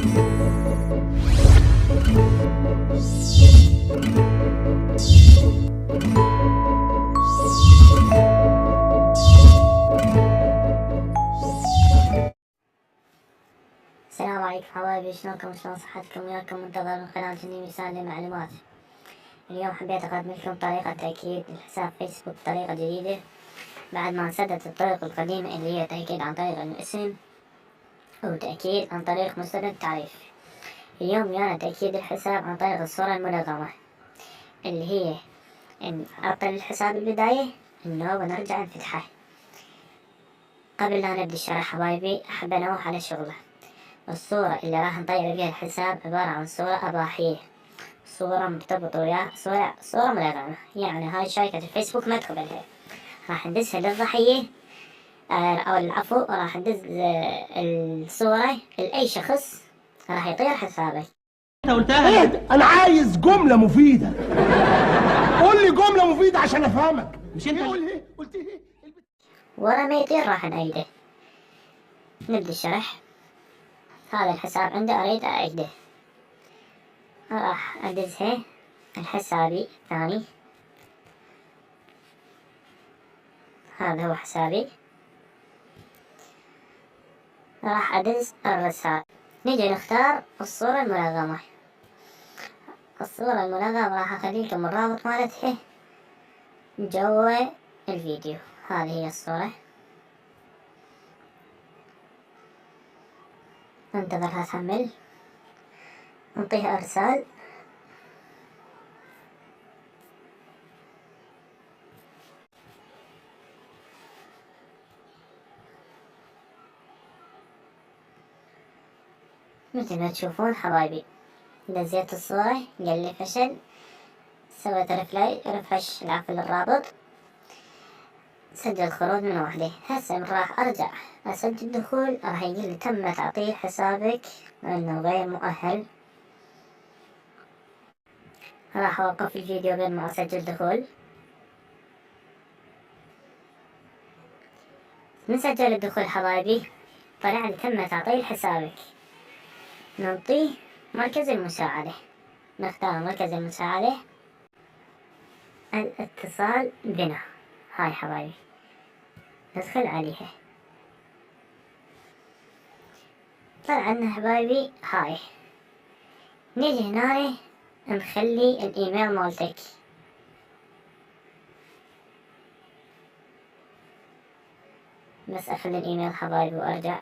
السلام عليكم حبايبي، شلونكم؟ شلون صحتكم؟ وياكم منتظر من قناة جني مثال للمعلومات. اليوم حبيت أقدم لكم طريقة تأكيد لحساب فيسبوك بطريقة جديدة بعد ما انسدت الطرق القديمة اللي هي تأكيد عن طريق الاسم أو تأكيد عن طريق مستند التعريف. اليوم يانا تأكيد الحساب عن طريق الصورة الملغمة اللي هي نعطل الحساب البداية النوب ونرجع نفتحه. قبل لا نبدي الشرح حبايبي أحب أنوه على شغله. الصورة اللي راح نطير بها الحساب عبارة عن صورة أضاحية، صورة مرتبطة وياها صورة ملغمة، يعني هاي شركة الفيسبوك ما تقبلها. راح ندزها للضحية أو العفو راح ندز الصورة لأي شخص راح يطير حسابك. انت قلتها ايه؟ انا عايز جملة مفيدة. قول لي جملة مفيدة عشان افهمك. مش انت قول ايه؟ قلت ايه؟ ورا ما يطير راح نأيده. نبدأ الشرح. هذا الحساب عندي أريد أأيده، راح أدزها الحسابي الثاني. هذا هو حسابي، راح أدز الرسالة. نجي نختار الصورة الملغمة. الصورة الملغمة راح أخليكم الرابط مالتها جوا الفيديو. هذه هي الصورة، ننتظرها تحمل، نعطيها إرسال. مثل ما تشوفون حبايبي دزيت الصورة قال لي فشل، سويت رفرش العفو للرابط، سجل خروج من وحدة. هسه راح أرجع أسجل دخول، راح يقول لي تم تعطيل حسابك لأنه غير مؤهل. راح أوقف الفيديو قبل ما أسجل دخول. من سجل الدخول حبايبي طلع لي تم تعطيل حسابك. نعطيه مركز المساعدة، نختار مركز المساعدة، الاتصال بنا. هاي حبايبي ندخل عليها، طلع عنا حبايبي هاي. نيجي هنا نخلي الايميل مالتك. بس اخلي الايميل حبايبي وارجع.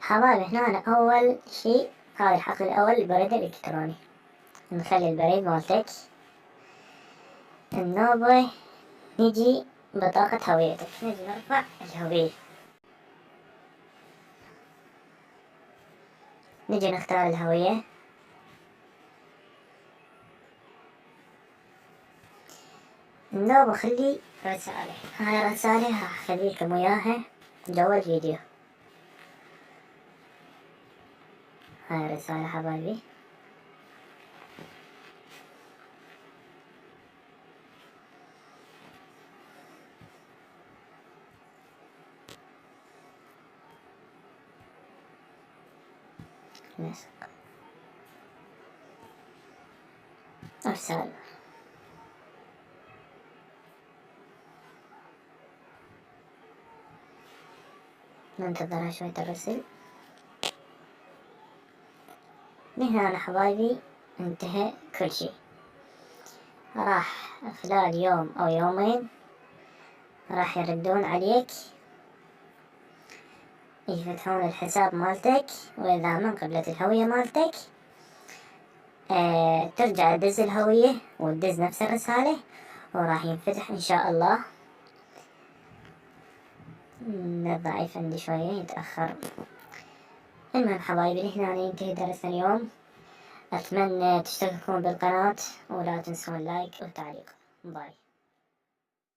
حبايبي هنا اول شي هذا الحقل الاول البريد الالكتروني، نخلي البريد مالتك. النوبة نجي بطاقة هويتك، نجي نرفع الهوية، نجي نختار الهوية. النوبة خلي رسالة، هاي الرسالة راح اخليكم وياها جوا الفيديو. هاي الرسالة حبايبي، نسق ارسال. ننتظرها شوية ترسل. من هنا حبايبي انتهى كل شي. راح خلال يوم او يومين راح يردون عليك يفتحون الحساب مالتك، واذا من قبلت الهوية مالتك ترجع تدز الهوية وتدز نفس الرسالة وراح ينفتح ان شاء الله. الضعيف عندي شوية يتأخر. المهم حبايبي هنا ينتهي درسنا اليوم. أتمنى تشتركون بالقناة ولا تنسون لايك وتعليق. باي.